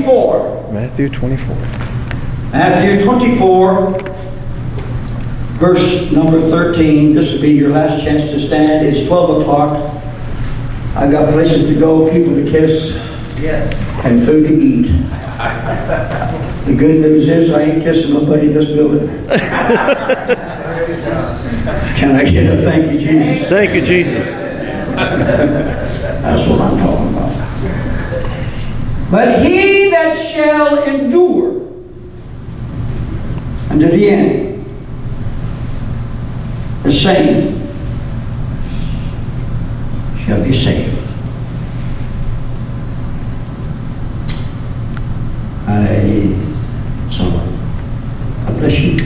24. Matthew 24. Matthew 24, verse number 13. This will be your last chance to stand. It's 12 o'clock. I've got places to go, people to kiss, and food to eat. The good news is I ain't kissing nobody in this building. Can I get a thank you, Jesus? Thank you, Jesus. That's what I'm talking about. But he that shall endure unto the end, the same shall be saved. I bless you.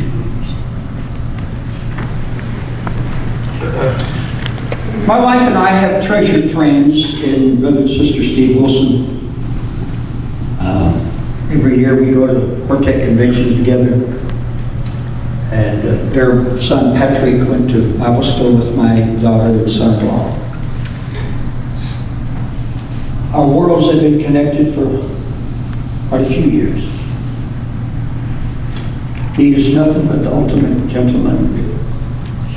My wife and I have treasured friends in Brother and Sister Steve Wilson. Every year we go to quartet conventions together. And their son Patrick went to Bible school with my daughter and son-in-law. Our worlds have been connected for quite a few years. He is nothing but the ultimate gentleman.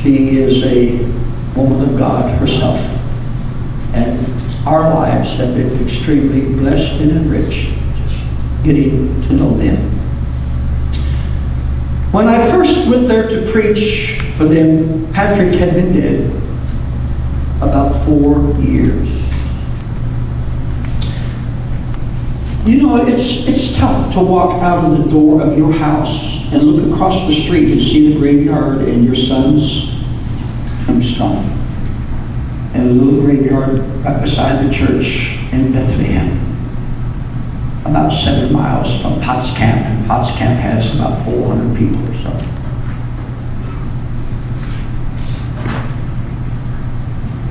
She is a woman of God herself. And our lives have been extremely blessed and enriched just getting to know them. When I first went there to preach for them, Patrick had been dead about 4 years. You know, it's tough to walk out of the door of your house and look across the street and see the graveyard and your son's tombstone. And the little graveyard right beside the church in Bethlehem, about 7 miles from Potts Camp. And Potts Camp has about 400 people or so.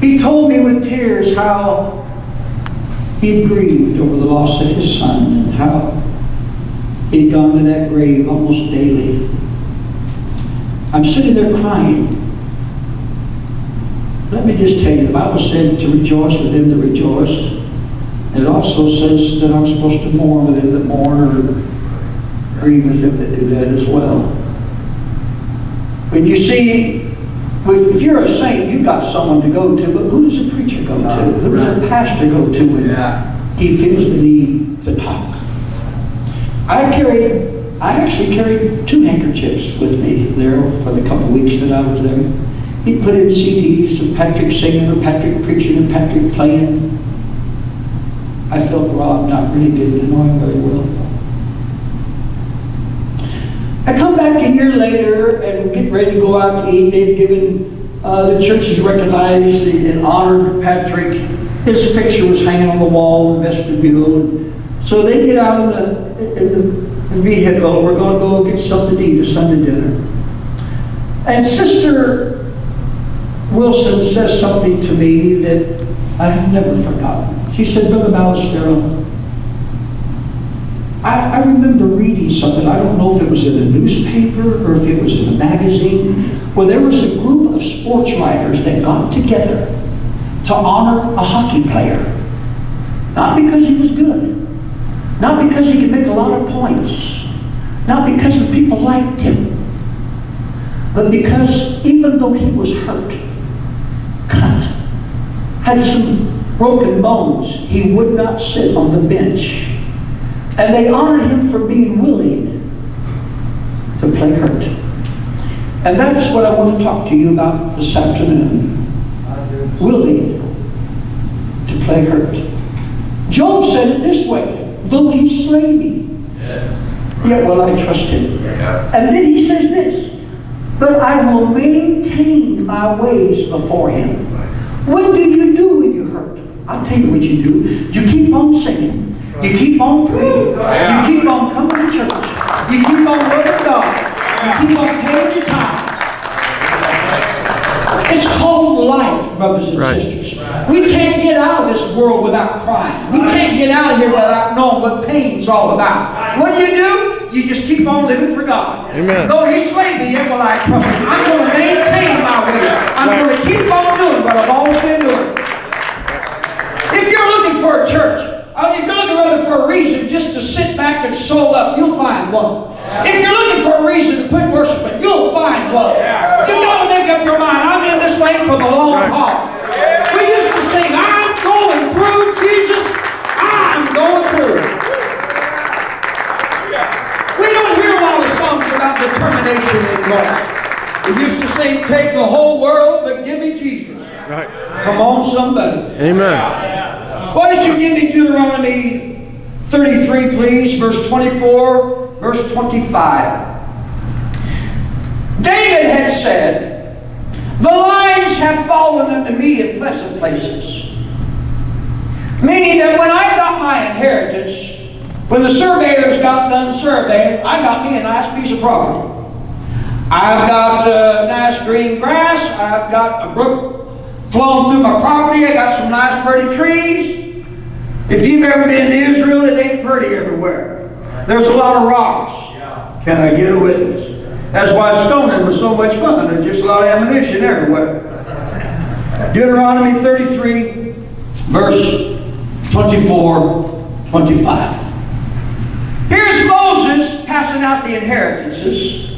He told me with tears how he grieved over the loss of his son and how he'd gone to that grave almost daily. I'm sitting there crying. Let me just tell you, the Bible said to rejoice with them that rejoice. And it also says that I'm supposed to mourn with them that mourn, or grieve with them that do that as well. But you see, if you're a saint, you've got someone to go to, but who does a preacher go to? Who does a pastor go to when he feels the need to talk? I actually carried 2 handkerchiefs with me there for the couple weeks that I was there. He'd put in CDs of Patrick singing or Patrick preaching or Patrick playing. I felt robbed, not really getting to know him very well. I come back a year later and get ready to go out to eat. They've given, the church has recognized and honored Patrick. His picture was hanging on the wall in the vestibule. So they get out in the vehicle. We're going to go get something to eat, a Sunday dinner. And Sister Wilson says something to me that I have never forgotten. She said, Brother Ballestero, I remember reading something, I don't know if it was in a newspaper or if it was in a magazine, where there was a group of sports writers that got together to honor a hockey player. Not because he was good, not because he could make a lot of points, not because the people liked him, but because even though he was hurt, cut, had some broken bones, he would not sit on the bench. And they honored him for being willing to play hurt. And that's what I want to talk to you about this afternoon. Willing to play hurt. Job said it this way, though he slay me, yet will I trust him. And then he says this, but I will maintain my ways before him. What do you do when you're hurt? I'll tell you what you do. You keep on singing. You keep on praying. You keep on coming to church. You keep on loving God. You keep on paying your tithes. It's called life, brothers and sisters. We can't get out of this world without crying. We can't get out of here without knowing what pain's all about. What do? You just keep on living for God. Amen. Though he slay me, yet will I trust him. I'm going to maintain my ways. I'm going to keep on doing what I've always been doing. If you're looking for a church If you're looking rather for a reason just to sit back and soul up, you'll find one. If you're looking for a reason to quit worshiping, you'll find one. You've got to make up your mind. I'm in this thing for the long haul. We used to sing, I'm going through, Jesus. I'm going through. We don't hear a lot of songs about determination anymore. We used to sing, take the whole world, but give me Jesus. Right. Come on, somebody. Amen. Why don't you give me Deuteronomy 33, please, verse 24, verse 25. David had said, the lines have fallen unto me in pleasant places. Meaning that when I got my inheritance, when the surveyors got done surveying, I got me a nice piece of property. I've got nice green grass. I've got a brook flowing through my property. I got some nice pretty trees. If you've ever been to Israel, it ain't pretty everywhere. There's a lot of rocks. Can I get a witness? That's why stoning was so much fun. There's just a lot of ammunition everywhere. Deuteronomy 33, verse 24, 25. Here's Moses passing out the inheritances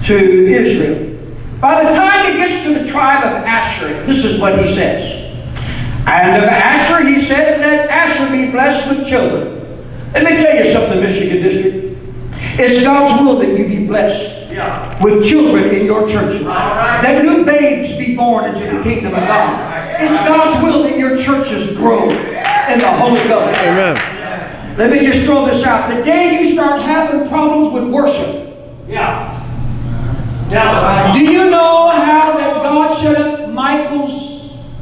to Israel. By the time he gets to the tribe of Asher, this is what he says. And of Asher, he said, let Asher be blessed with children. Let me tell you something, Michigan District. It's God's will that you be blessed with children in your churches. That new babes be born into the kingdom of God. It's God's will that your churches grow in the Holy Ghost. Amen. Let me just throw this out. The day you start having problems with worship. Do you know how that God shut up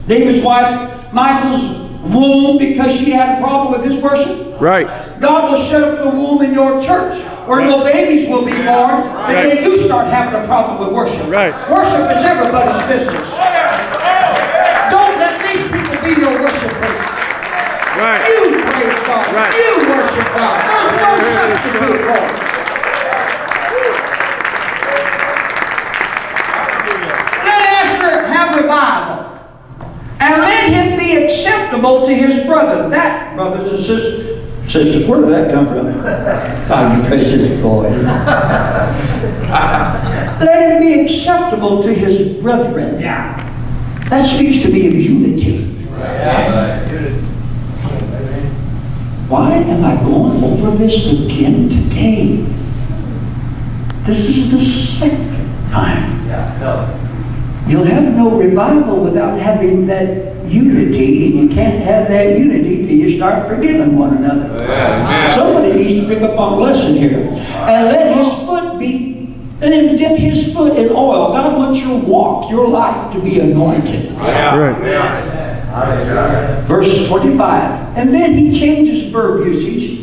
David's wife, Michael's womb because she had a problem with his worship? Right. God will shut up the womb in your church where no babies will be born the day you start having a problem with worship. Right. Worship is everybody's business. Don't let these people be your worshipers. Right. You praise God. Right. You worship God. There's no substitute for it. Let Esther have revival. And let him be acceptable to his brother. That, brothers and sisters, where did that come from? Oh, you precious boys. Let him be acceptable to his brethren. That speaks to me of unity. Why am I going over this again today? This is the second time. You'll have no revival without having that unity, and you can't have that unity till you start forgiving one another. Somebody needs to pick up on a lesson here. And let his foot be, let him dip his foot in oil. God wants your walk, your life to be anointed. Right. Verse 25. And then he changes verb usage.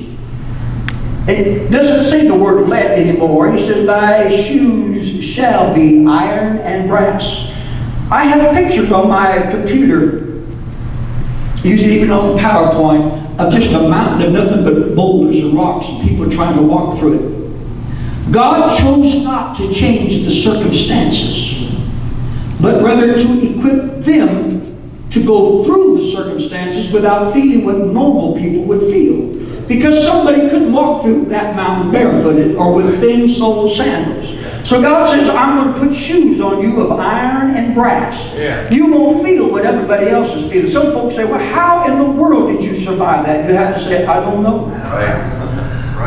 It doesn't say the word let anymore. He says, thy shoes shall be iron and brass. I have pictures on my computer, usually even on PowerPoint, of just a mountain of nothing but boulders and rocks and people trying to walk through it. God chose not to change the circumstances, but rather to equip them to go through the circumstances without feeling what normal people would feel. Because somebody couldn't walk through that mountain barefooted or with thin-soled sandals. So God says, I'm going to put shoes on you of iron and brass. You won't feel what everybody else is feeling. Some folks say, well, how in the world did you survive that? You have to say, I don't know.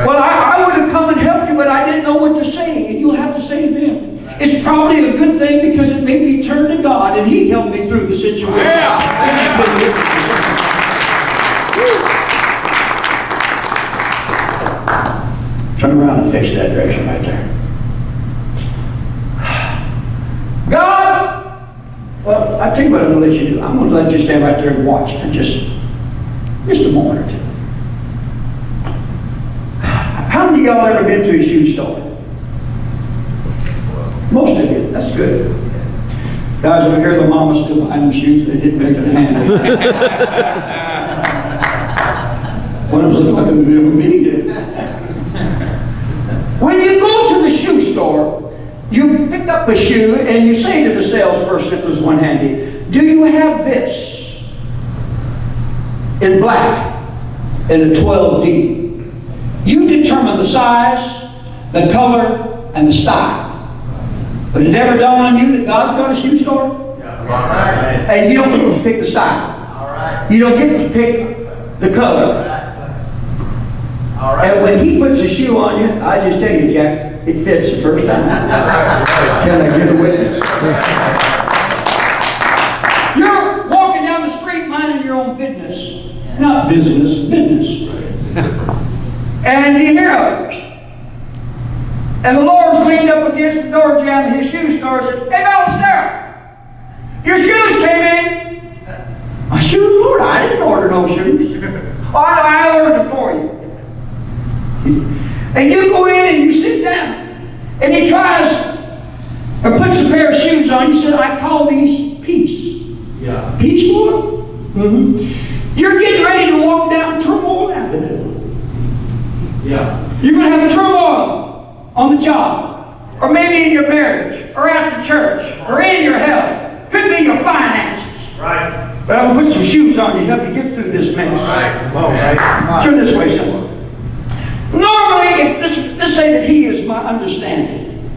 Well, I would have come and helped you, but I didn't know what to say. And you'll have to say to them, it's probably a good thing because it made me turn to God and He helped me through the situation. Turn around and face that direction right there. God! Well, I tell you what I'm going to let you do. I'm going to let you stand right there and watch for just a moment or two. How many of y'all ever been to a shoe store? Most of you. That's good. Guys over here, the mama's still behind the shoes. They didn't make it a hand. One of them looking like a little bitty. When you go to the shoe store, you pick up a shoe and you say to the salesperson, if there's one handy, do you have this in black? in a 12 deep. You determine the size, the color, and the style. But it never dawned on you that God's got a shoe store? And you don't get to pick the style. You don't get to pick the color. And when He puts a shoe on you, I just tell you, Jack, it fits the first time. Can I get a witness? You're walking down the street minding your own business. Not business, business. And you hear it. And the Lord's leaned up against the door jamb of His shoe store and said, "Hey, Ballestero, your shoes came in." "My shoes, Lord? I didn't order no shoes." "Oh, I ordered them for you." And you go in and you sit down. And He tries or puts a pair of shoes on. You said, "I call these peace." Yeah. "Peace, Lord?" Mm-hmm. You're getting ready to walk down Turmoil Avenue. Yeah. You're going to have a turmoil on the job, or maybe in your marriage, or at the church, or in your health. Could be your finances. Right. But I'm going to put some shoes on you to help you get through this mess. Right. Come on, right. Turn this way, someone. Normally, if let's say that He is my understanding.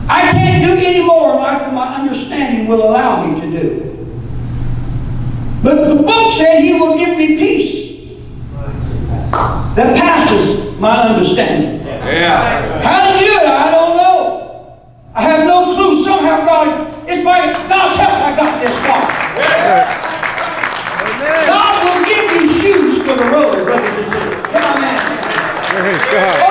I can't do any more in life than my understanding will allow me to do. But the book said He will give me peace that passes my understanding. Yeah. How did He do it? I don't know. I have no clue. Somehow it's by God's help I got this far. God will give you shoes for the road, brothers and sisters. Come on, man. Praise God.